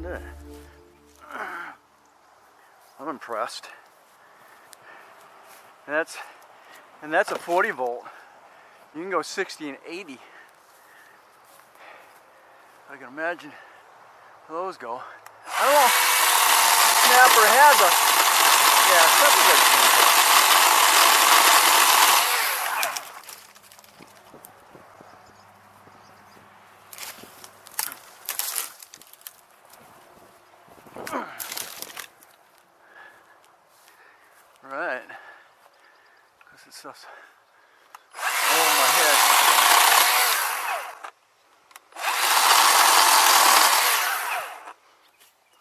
Yeah. I'm impressed. And that's a 40 volt. You can go 60 and 80. I can imagine how those go. I don't know. Snapper has a, yeah, something like right. Because it's so over my head.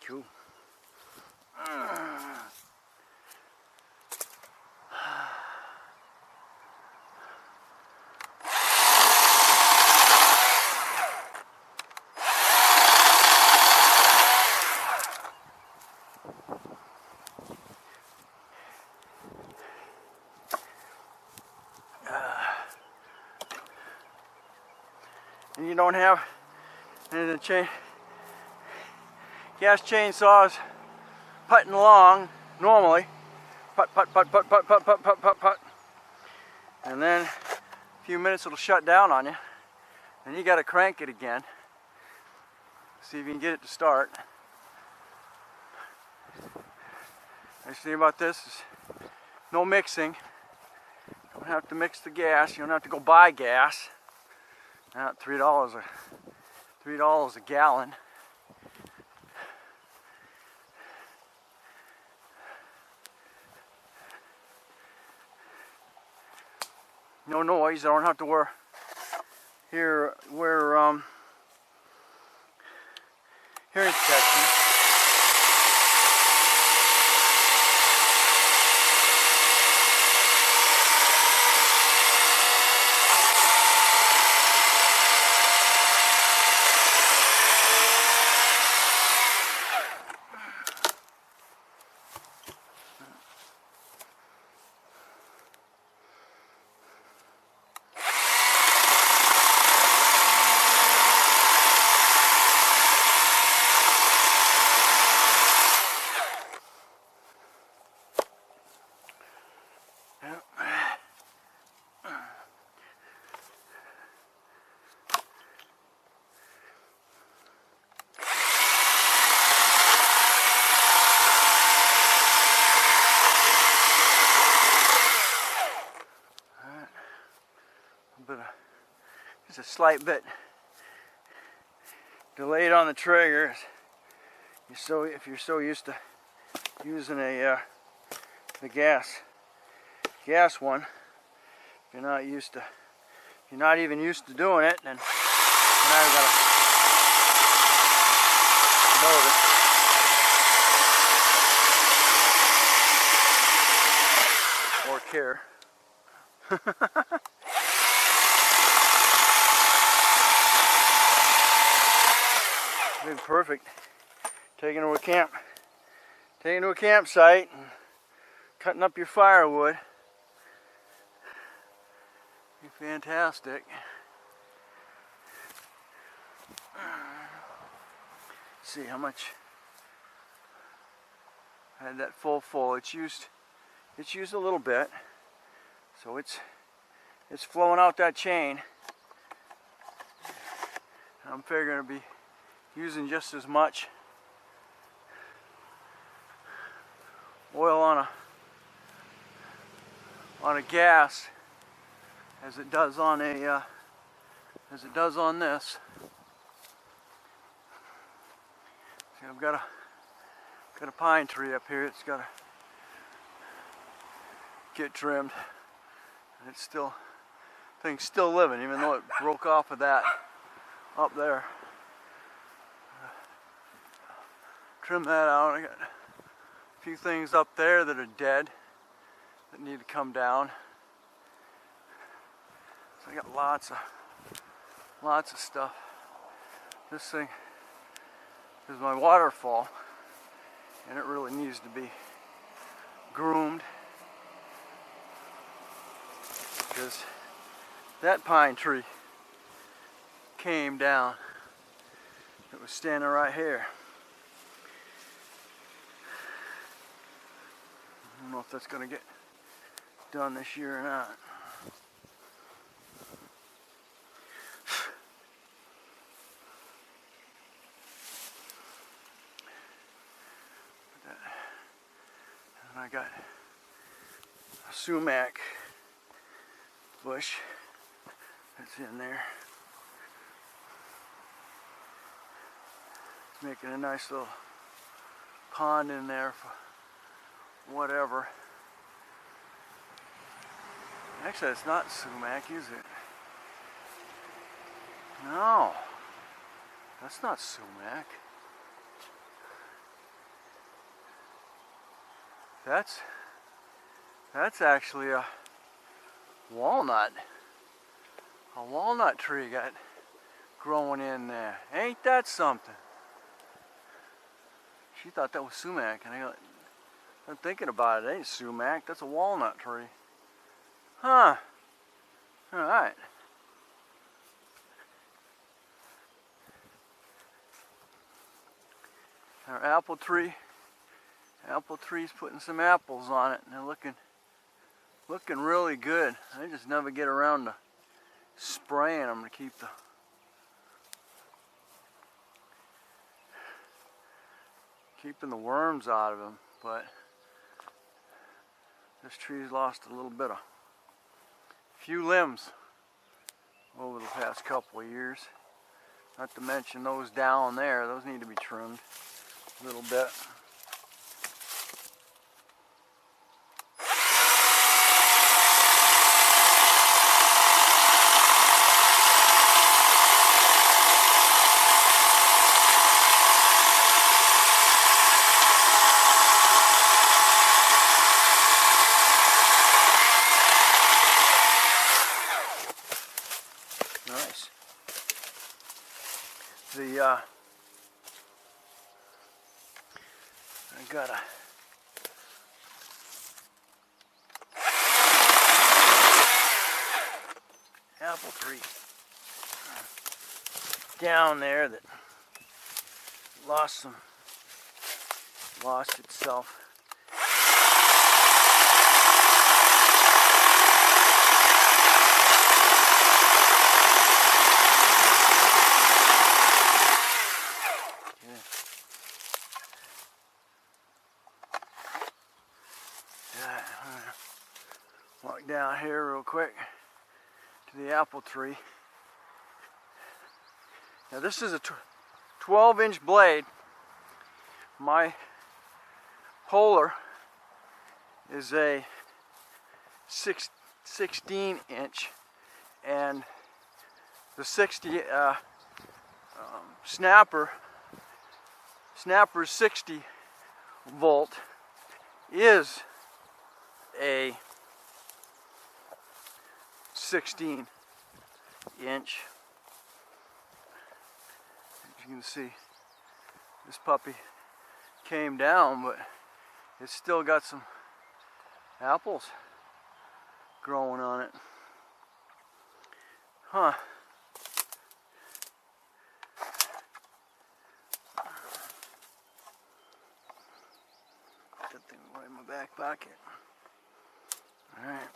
Cool. And you don't have any of the gas chainsaws putting along normally. Put, put, put, put, put, put, put, put, put, put. And then a few minutes it'll shut down on you. Then you gotta crank it again. See if you can get it to start. Nice thing about this is no mixing. You don't have to mix the gas. You don't have to go buy gas. Not $3 a gallon. No noise. I don't have to wear hearing protection. Just a slight bit delayed on the trigger. If you're so used to using the gas one, if you're not even used to doing it, then now you've got to load it or care. Been perfect. Taking to a campsite and cutting up your firewood. Be fantastic. Let's see how much I had that full. It's used a little bit, so it's flowing out that chain. I'm figuring to be using just as much oil on a gas as it does on this. See, I've got a pine tree up here. It's got to get trimmed, and thing's still living, even though it broke off of that up there. Trim that out. I got a few things up there that are dead that need to come down. So I got lots of stuff. This thing is my waterfall, and it really needs to be groomed, because that pine tree came down. It was standing right here. don't know if that's going to get done this year or not. And I got a sumac bush that's in there. It's making a nice little pond in there for whatever. Actually, it's not sumac, is it? No, that's not sumac. That's actually a walnut. A walnut tree got growing in there. Ain't that something? She thought that was sumac, and I'm thinking about it. It ain't sumac. That's a walnut tree. Huh. All right. Our apple tree's putting some apples on it, and they're looking really good. I just never get around to spraying them to keep keeping the worms out of them, but this tree's lost a little bit of few limbs over the past couple of years. Not to mention those down there, those need to be trimmed a little bit. Nice. I got a apple tree down there that lost itself. Walk down here real quick to the apple tree. Now this is a 12-inch blade. My polar is a 16-inch, and the 60 snapper's 60 volt is a 16-inch. As you can see, this puppy came down, but it's still got some apples growing on it. Huh. Put that thing right in my back pocket. All right.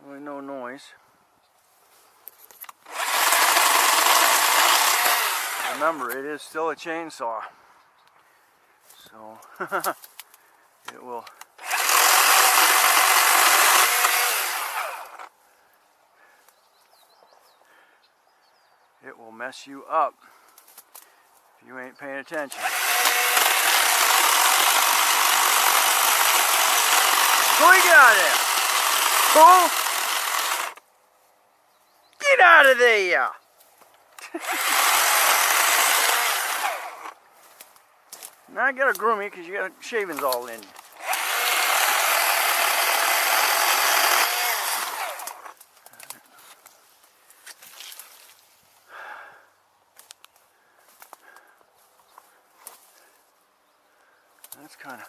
Really no noise. Remember, it is still a chainsaw, so it will mess you up if you ain't paying attention. Who we got there? Who? Get out of there! Now I gotta groom you because you got shavings all in you. That's kind of...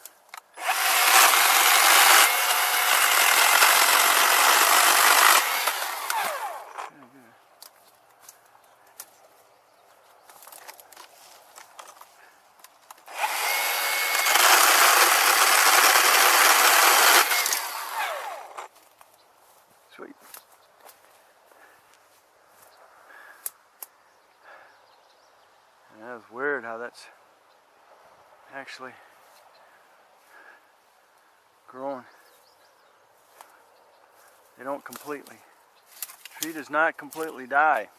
actually growing. They don't completely. The tree does not completely die.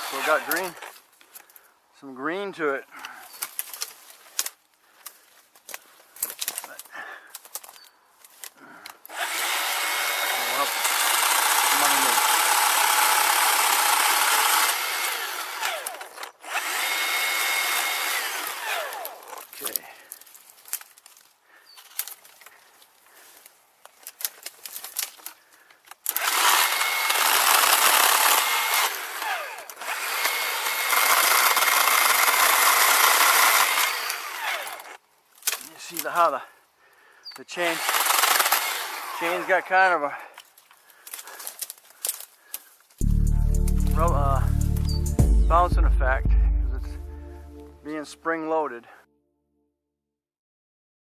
Still got green, some green to it. Well, come on in. Okay. See how the chain's got kind of a bouncing effect because it's being spring loaded.